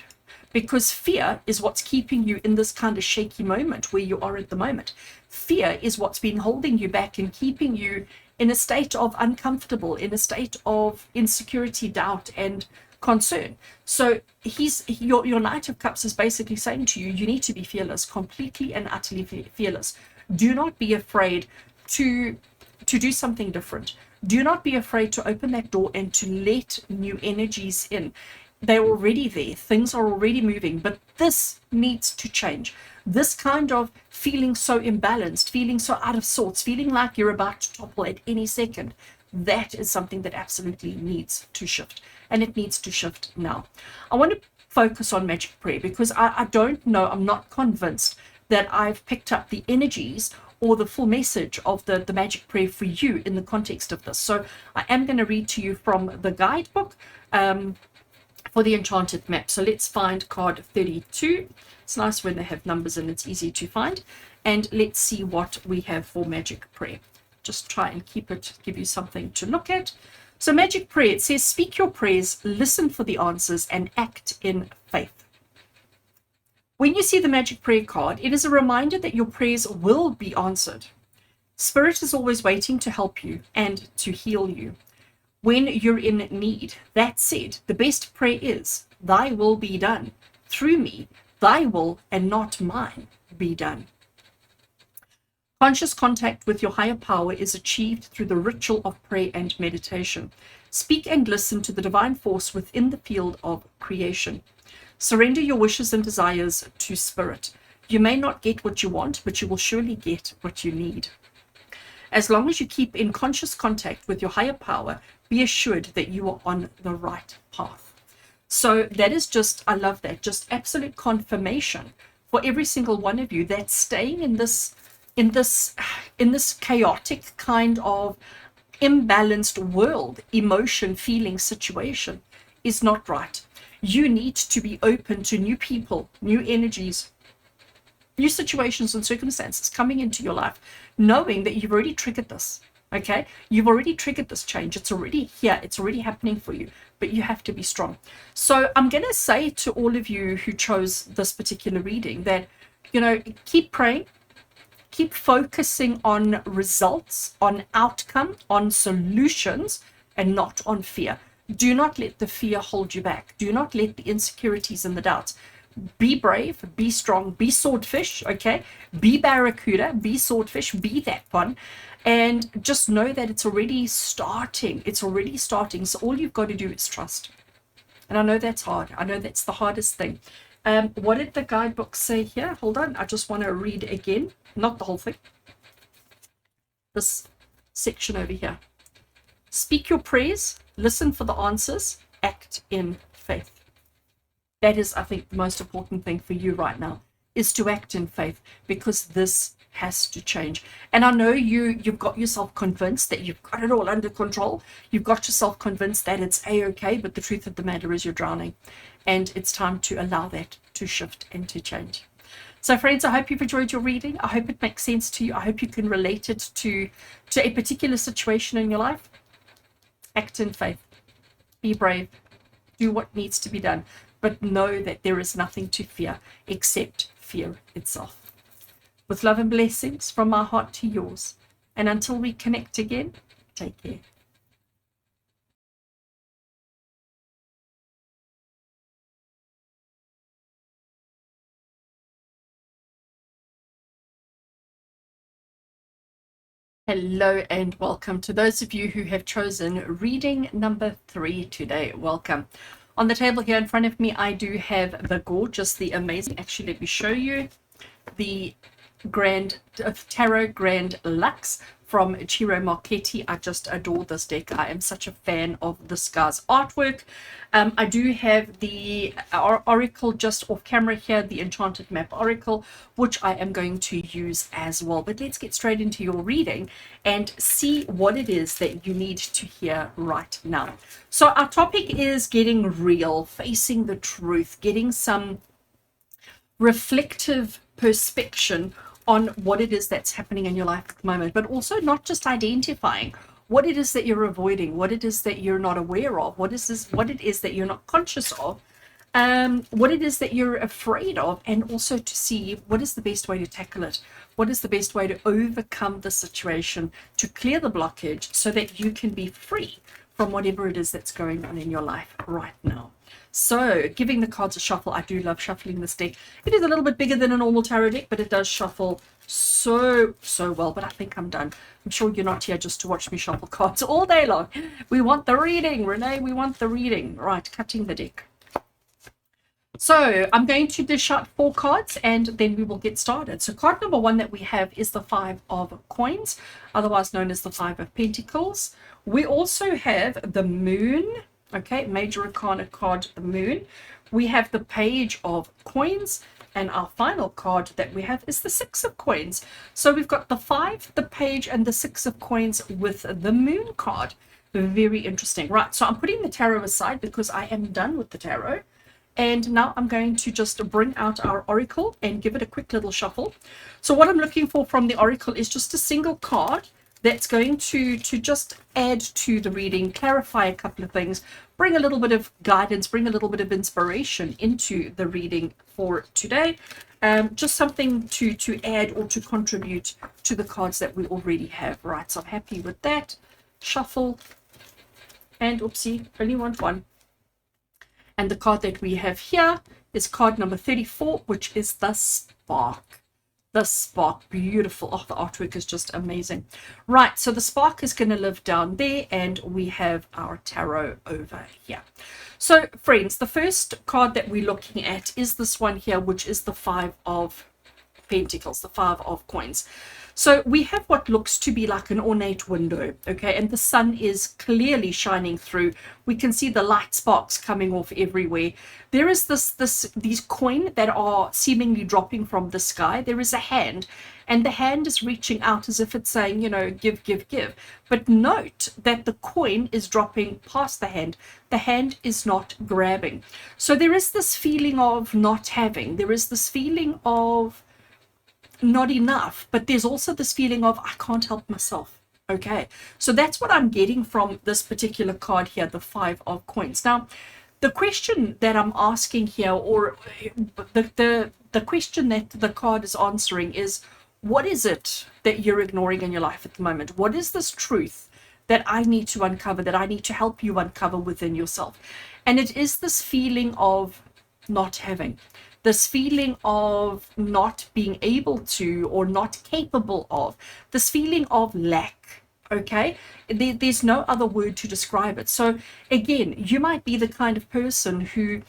A: because fear is what's keeping you in this kind of shaky moment where you are at the moment. Fear is what's been holding you back and keeping you in a state of uncomfortable, in a state of insecurity, doubt, and concern. So your Knight of Cups is basically saying to you, you need to be fearless, completely and utterly fearless. Do not be afraid to do something different. Do not be afraid to open that door and to let new energies in. They're already there. Things are already moving, but this needs to change. This kind of feeling so imbalanced, feeling so out of sorts, feeling like you're about to topple at any second, that is something that absolutely needs to shift, and it needs to shift now. I want to focus on magic prayer because I don't know, I'm not convinced that I've picked up the energies or the full message of the magic prayer for you in the context of this. So I am going to read to you from the guidebook for the enchanted map. So let's find card 32. It's nice when they have numbers and it's easy to find. And let's see what we have for magic prayer. Just try and give you something to look at. So magic prayer, it says, speak your prayers, listen for the answers, and act in faith. When you see the magic prayer card, it is a reminder that your prayers will be answered. Spirit is always waiting to help you and to heal you when you're in need. That said, the best prayer is, thy will be done. Through me, thy will and not mine be done. Conscious contact with your higher power is achieved through the ritual of prayer and meditation. Speak and listen to the divine force within the field of creation. Surrender your wishes and desires to Spirit. You may not get what you want, but you will surely get what you need. As long as you keep in conscious contact with your higher power, be assured that you are on the right path. So that is just, I love that, just absolute confirmation for every single one of you that staying in this chaotic kind of imbalanced world, emotion, feeling, situation is not right. You need to be open to new people, new energies, new situations and circumstances coming into your life, knowing that you've already triggered this. Okay, you've already triggered this change. It's already here. It's already happening for you, but you have to be strong. So I'm going to say to all of you who chose this particular reading that, keep praying, keep focusing on results, on outcome, on solutions, and not on fear. Do not let the fear hold you back. Do not let the insecurities and the doubts. Be brave, be strong, be swordfish, okay? Be barracuda, be swordfish, be that one. And just know that it's already starting. It's already starting. So all you've got to do is trust. And I know that's hard. I know that's the hardest thing. What did the guidebook say here? Hold on. I just want to read again. Not the whole thing. This section over here. Speak your prayers. Listen for the answers. Act in faith. That is, I think, the most important thing for you right now, is to act in faith, because this has to change. And I know you've got yourself convinced that you've got it all under control. You've got yourself convinced that it's a-okay, but the truth of the matter is you're drowning. And it's time to allow that to shift and to change. So friends, I hope you've enjoyed your reading. I hope it makes sense to you. I hope you can relate it to a particular situation in your life. Act in faith. Be brave. Do what needs to be done. But know that there is nothing to fear except fear itself. With love and blessings from my heart to yours. And until we connect again, take care. Hello and welcome to those of you who have chosen reading number 3 today. Welcome. On the table here in front of me, I do have the gorgeous, the amazing, actually let me show you, the Tarot Grand Luxe from Ciro Marchetti. I just adore this deck. I am such a fan of this guy's artwork. I do have the Oracle just off camera here, the Enchanted Map Oracle, which I am going to use as well. But let's get straight into your reading and see what it is that you need to hear right now. So our topic is getting real, facing the truth, getting some reflective perspection on what it is that's happening in your life at the moment, but also not just identifying what it is that you're avoiding, what it is that you're not aware of, what it is that you're not conscious of, what it is that you're afraid of, and also to see what is the best way to tackle it, what is the best way to overcome the situation, to clear the blockage so that you can be free from whatever it is that's going on in your life right now. So, giving the cards a shuffle. I do love shuffling this deck. It is a little bit bigger than a normal tarot deck, but it does shuffle so well. But I think I'm done. I'm sure you're not here just to watch me shuffle cards all day long. We want the reading, Renee. We want the reading. Right, cutting the deck. So I'm going to dish out 4 cards and then we will get started. So card number 1 that we have is the 5 of coins, otherwise known as the 5 of pentacles. We also have the moon, okay, major arcana card, the moon. We have the page of coins, and our final card that we have is the 6 of coins. So we've got the 5, the page, and the 6 of coins with the moon card. Very interesting. Right, so I'm putting the tarot aside because I am done with the tarot. And now I'm going to just bring out our oracle and give it a quick little shuffle. So what I'm looking for from the oracle is just a single card that's going to just add to the reading, clarify a couple of things, bring a little bit of guidance, bring a little bit of inspiration into the reading for today. Just something to add or to contribute to the cards that we already have. Right, so I'm happy with that. Shuffle. And oopsie, only want one. And the card that we have here is card number 34, which is the spark. The spark, beautiful. Oh, the artwork is just amazing. Right, so the spark is going to live down there, and we have our tarot over here. So, friends, the first card that we're looking at is this one here, which is the 5 of pentacles, the 5 of coins. So we have what looks to be like an ornate window, okay, and the sun is clearly shining through. We can see the light sparks coming off everywhere. There is these coins that are seemingly dropping from the sky. There is a hand, and the hand is reaching out as if it's saying, you know, give, give, give. But note that the coin is dropping past the hand. The hand is not grabbing. So there is this feeling of not having. There is this feeling of not enough, but there's also this feeling of I can't help myself. Okay, so that's what I'm getting from this particular card here, the 5 of coins. Now, the question that I'm asking here, or the question that the card is answering is, what is it that you're ignoring in your life at the moment? What is this truth that I need to uncover, that I need to help you uncover within yourself? And it is this feeling of not having, this feeling of not being able to or not capable of, this feeling of lack, okay? There's no other word to describe it. So again, you might be the kind of person who,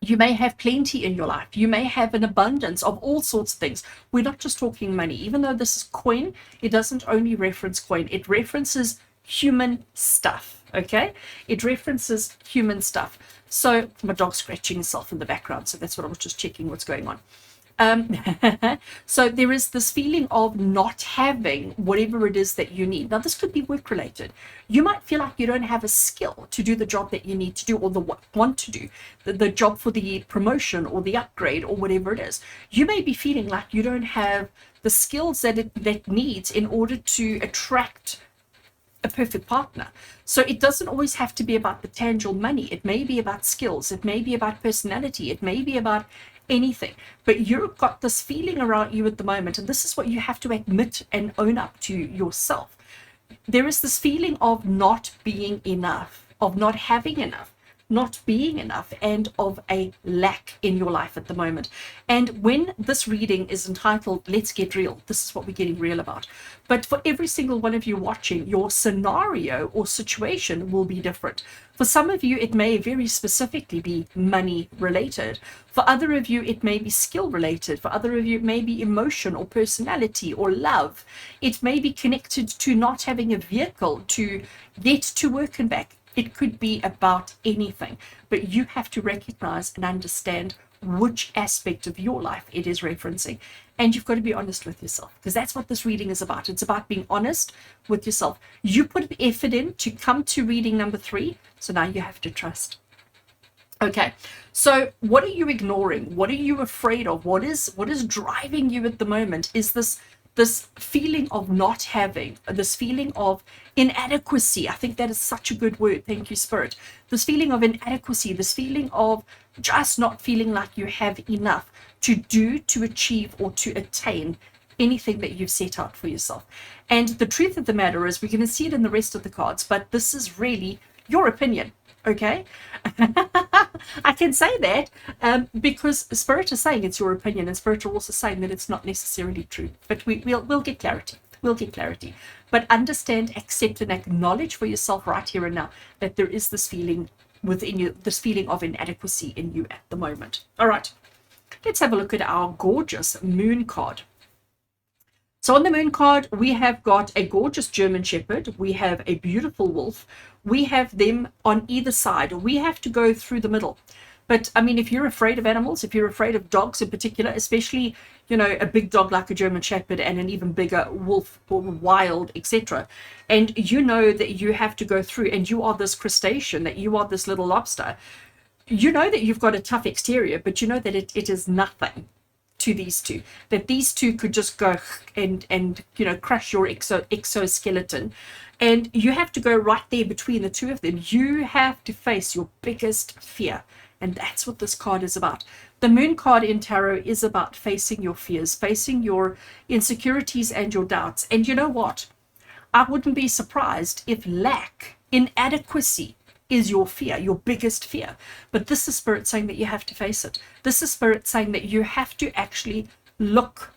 A: you may have plenty in your life. You may have an abundance of all sorts of things. We're not just talking money. Even though this is coin, it doesn't only reference coin. It references human stuff, okay? It references human stuff. So my dog's scratching himself in the background, so that's what I was just checking what's going on. So there is this feeling of not having whatever it is that you need. Now, this could be work related. You might feel like you don't have a skill to do the job that you need to do, or want to do the job for the promotion or the upgrade or whatever it is. You may be feeling like you don't have the skills that needs in order to attract a perfect partner. So it doesn't always have to be about the tangible money. It may be about skills. It may be about personality. It may be about anything. But you've got this feeling around you at the moment, and this is what you have to admit and own up to yourself. There is this feeling of not being enough, of not having enough, not being enough, and of a lack in your life at the moment. And when this reading is entitled Let's Get Real, this is what we're getting real about. But for every single one of you watching, your scenario or situation will be different. For some of you, it may very specifically be money related. For other of you, it may be skill related. For other of you, it may be emotion or personality or love. It may be connected to not having a vehicle to get to work and back. It could be about anything, but you have to recognize and understand which aspect of your life it is referencing. And you've got to be honest with yourself, because that's what this reading is about. It's about being honest with yourself. You put the effort in to come to reading number 3, so now you have to trust. Okay, so what are you ignoring? What are you afraid of? What is driving you at the moment? Is this feeling of not having, this feeling of inadequacy. I think that is such a good word. Thank you, Spirit. This feeling of inadequacy, this feeling of just not feeling like you have enough to do, to achieve, or to attain anything that you've set out for yourself. And the truth of the matter is, we're going to see it in the rest of the cards, but this is really your opinion. Okay, I can say that because Spirit is saying it's your opinion, and Spirit are also saying that it's not necessarily true. But we'll get clarity. We'll get clarity. But understand, accept, and acknowledge for yourself right here and now that there is this feeling within you, this feeling of inadequacy in you at the moment. All right, let's have a look at our gorgeous moon card. So on the moon card, we have got a gorgeous German Shepherd. We have a beautiful wolf. We have them on either side. We have to go through the middle. But I mean, if you're afraid of animals, if you're afraid of dogs in particular, especially, you know, a big dog like a German Shepherd and an even bigger wolf or wild, etc., and you know that you have to go through, and you are this crustacean, that you are this little lobster, you know that you've got a tough exterior, but you know that it is nothing to these two, that these two could just go and you know, crush your exoskeleton, and you have to go right there between the two of them. You have to face your biggest fear, and that's what this card is about. The moon card in tarot is about facing your fears, facing your insecurities and your doubts. And you know what, I wouldn't be surprised if lack, inadequacy, is your fear, your biggest fear. But this is Spirit saying that you have to face it. This is Spirit saying that you have to actually look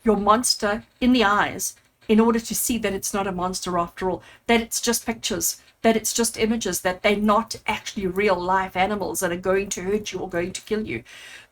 A: your monster in the eyes in order to see that it's not a monster after all, that it's just pictures, that it's just images, that they're not actually real life animals that are going to hurt you or going to kill you.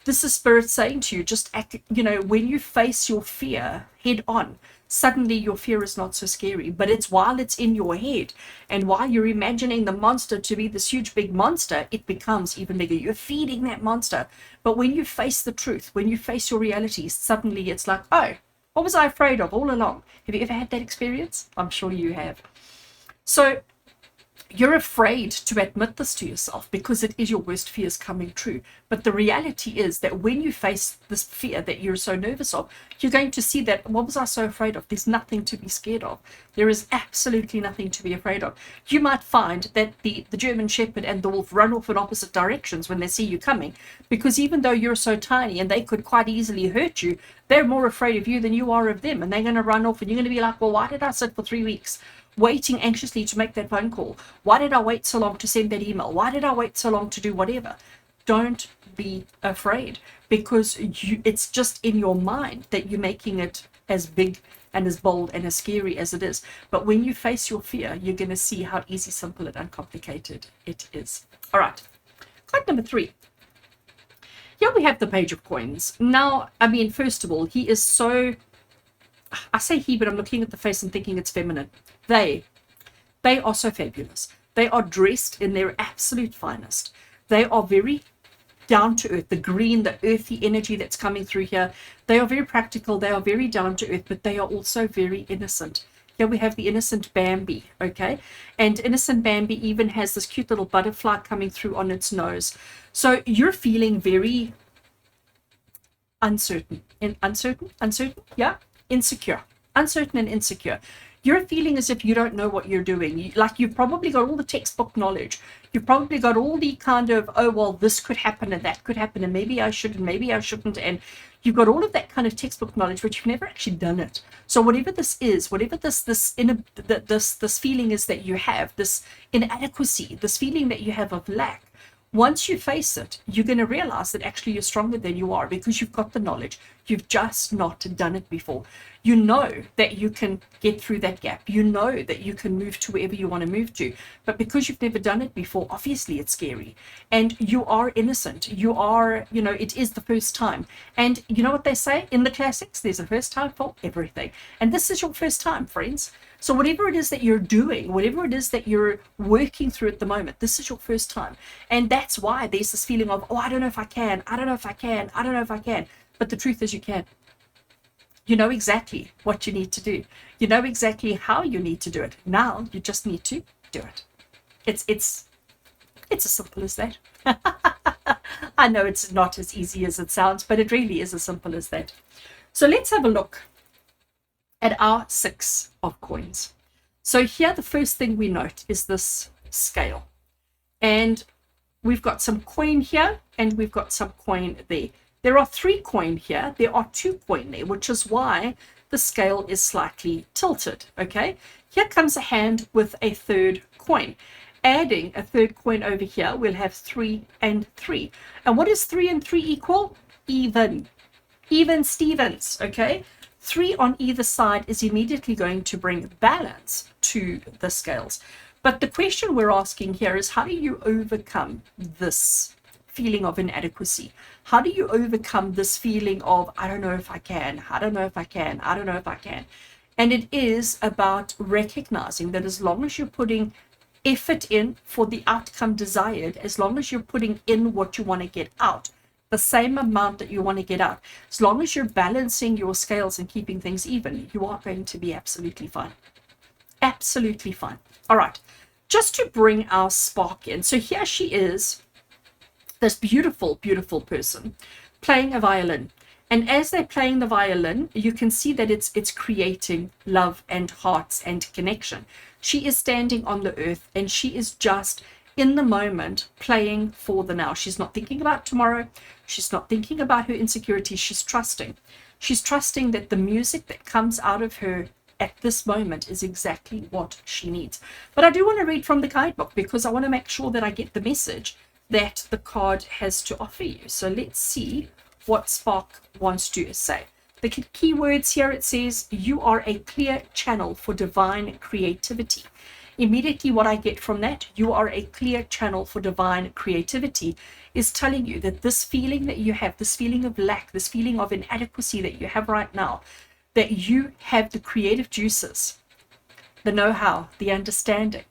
A: This is Spirit saying to you, just act, you know, when you face your fear head on, suddenly your fear is not so scary. But it's while it's in your head and while you're imagining the monster to be this huge big monster, it becomes even bigger. You're feeding that monster. But when you face the truth, when you face your reality, suddenly it's like, oh, what was I afraid of all along? Have you ever had that experience? I'm sure you have. So you're afraid to admit this to yourself because it is your worst fears coming true. But the reality is that when you face this fear that you're so nervous of, you're going to see that, what was I so afraid of? There's nothing to be scared of. There is absolutely nothing to be afraid of. You might find that the German Shepherd and the wolf run off in opposite directions when they see you coming, because even though you're so tiny and they could quite easily hurt you, they're more afraid of you than you are of them. And they're going to run off, and you're going to be like, well, why did I sit for 3 weeks? Waiting anxiously to make that phone call? Why did I wait so long to send that email? Why did I wait so long to do whatever? Don't be afraid, because it's just in your mind that you're making it as big and as bold and as scary as it is. But when you face your fear, you're going to see how easy, simple, and uncomplicated it is. All right, card number 3. Here we have the Page of Coins. Now, I mean, first of all, he is so, I say he, but I'm looking at the face and thinking it's feminine. They are so fabulous. They are dressed in their absolute finest. They are very down to earth. The green, the earthy energy that's coming through here. They are very practical. They are very down to earth, but they are also very innocent. Here we have the innocent Bambi, okay? And innocent Bambi even has this cute little butterfly coming through on its nose. So you're feeling very uncertain, yeah? Insecure, uncertain and insecure. You're feeling as if you don't know what you're doing. Like you've probably got all the textbook knowledge. You've probably got all the kind of, oh, well, this could happen and that could happen and maybe I should and maybe I shouldn't. And you've got all of that kind of textbook knowledge, but you've never actually done it. So whatever this is, whatever this feeling is that you have, this inadequacy, this feeling that you have of lack, once you face it, you're going to realize that actually you're stronger than you are, because you've got the knowledge. You've just not done it before. You know that you can get through that gap. You know that you can move to wherever you want to move to. But because you've never done it before, obviously it's scary. And you are innocent. You are, you know, it is the first time. And you know what they say in the classics? There's a first time for everything. And this is your first time, friends. So whatever it is that you're doing, whatever it is that you're working through at the moment, this is your first time. And that's why there's this feeling of, oh, I don't know if I can, I don't know if I can, I don't know if I can. But the truth is you can. You know exactly what you need to do. You know exactly how you need to do it. Now you just need to do it. It's as simple as that. I know it's not as easy as it sounds, but it really is as simple as that. So let's have a look at our 6 of coins. So here the first thing we note is this scale. And we've got some coin here and we've got some coin there. There are 3 coin here. There are 2 coin there, which is why the scale is slightly tilted. Okay, here comes a hand with a 3rd coin. Adding a 3rd coin over here, we'll have 3 and 3. And what is 3 and 3 equal? Even. Even Stevens. Okay, 3 on either side is immediately going to bring balance to the scales. But the question we're asking here is, how do you overcome this feeling of inadequacy? How do you overcome this feeling of, I don't know if I can, I don't know if I can, I don't know if I can? And it is about recognizing that as long as you're putting effort in for the outcome desired, as long as you're putting in what you want to get out, the same amount that you want to get out, as long as you're balancing your scales and keeping things even, you are going to be absolutely fine. Absolutely fine. All right, just to bring our spark in. So here she is, this beautiful, beautiful person playing a violin. And as they're playing the violin, you can see that it's creating love and hearts and connection. She is standing on the earth and she is just in the moment playing for the now. She's not thinking about tomorrow. She's not thinking about her insecurities. She's trusting. She's trusting that the music that comes out of her at this moment is exactly what she needs. But I do want to read from the guidebook because I want to make sure that I get the message that the card has to offer you. So let's see what Spark wants to say. The key words here, it says, you are a clear channel for divine creativity. Immediately what I get from that, you are a clear channel for divine creativity, is telling you that this feeling that you have, this feeling of lack, this feeling of inadequacy that you have right now, that you have the creative juices, the know-how, the understanding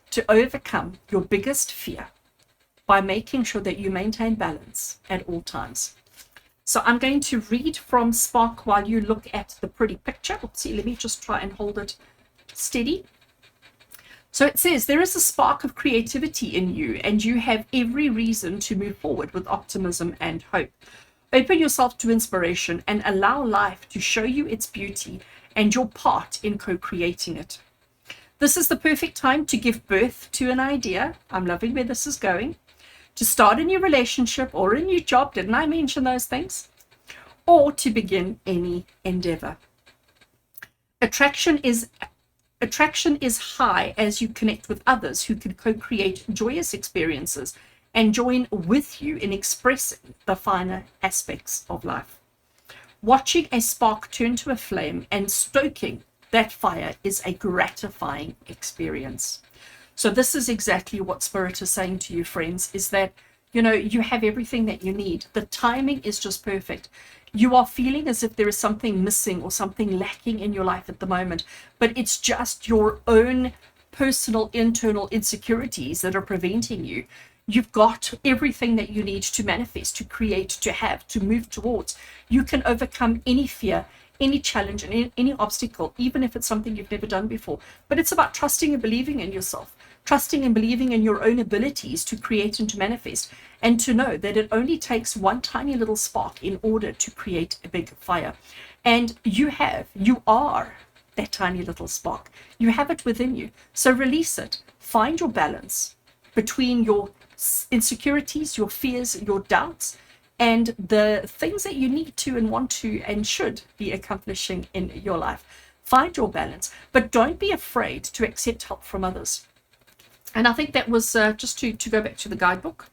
A: to overcome your biggest fear by making sure that you maintain balance at all times. So I'm going to read from Spark while you look at the pretty picture. Oopsie, let me just try and hold it steady. So it says, there is a spark of creativity in you, and you have every reason to move forward with optimism and hope. Open yourself to inspiration and allow life to show you its beauty and your part in co-creating it. This is the perfect time to give birth to an idea. I'm loving where this is going. To start a new relationship or a new job. Didn't I mention those things? Or to begin any endeavor. Attraction is high as you connect with others who can co-create joyous experiences and join with you in expressing the finer aspects of life. Watching a spark turn to a flame and stoking that fire is a gratifying experience. So this is exactly what Spirit is saying to you, friends, is that, you know, you have everything that you need. The timing is just perfect. You are feeling as if there is something missing or something lacking in your life at the moment, but it's just your own personal internal insecurities that are preventing you. You've got everything that you need to manifest, to create, to have, to move towards. You can overcome any fear, any challenge, and any obstacle, even if it's something you've never done before. But it's about trusting and believing in yourself, trusting and believing in your own abilities to create and to manifest, and to know that it only takes one tiny little spark in order to create a big fire. And you are that tiny little spark. You have it within you. So release it. Find your balance between your insecurities, your fears, your doubts, and the things that you need to and want to and should be accomplishing in your life. Find your balance, but don't be afraid to accept help from others. And I think that was just to go back to the guidebook.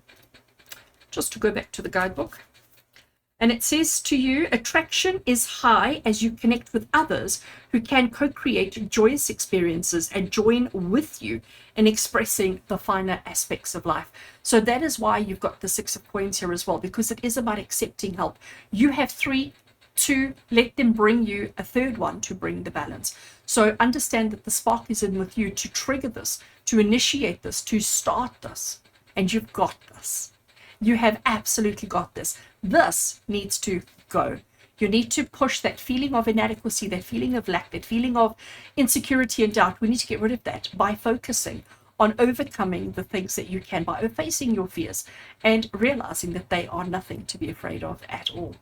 A: And it says to you, attraction is high as you connect with others who can co-create joyous experiences and join with you in expressing the finer aspects of life. So that is why you've got the 6 of coins here as well, because it is about accepting help. You have 3, 2, let them bring you a 3rd one to bring the balance. So understand that the spark is in with you to trigger this, to initiate this, to start this, and you've got this. You have absolutely got this. This needs to go. You need to push that feeling of inadequacy, that feeling of lack, that feeling of insecurity and doubt. We need to get rid of that by focusing on overcoming the things that you can, by facing your fears and realizing that they are nothing to be afraid of at all.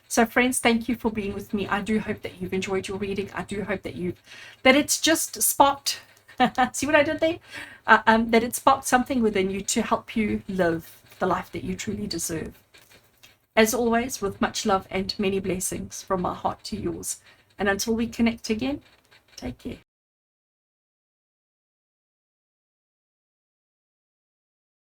A: So friends, thank you for being with me. I do hope that you've enjoyed your reading. I do hope that it's just sparked, see what I did there? That it sparked something within you to help you live the life that you truly deserve. As always, with much love and many blessings from my heart to yours. And until we connect again, take care.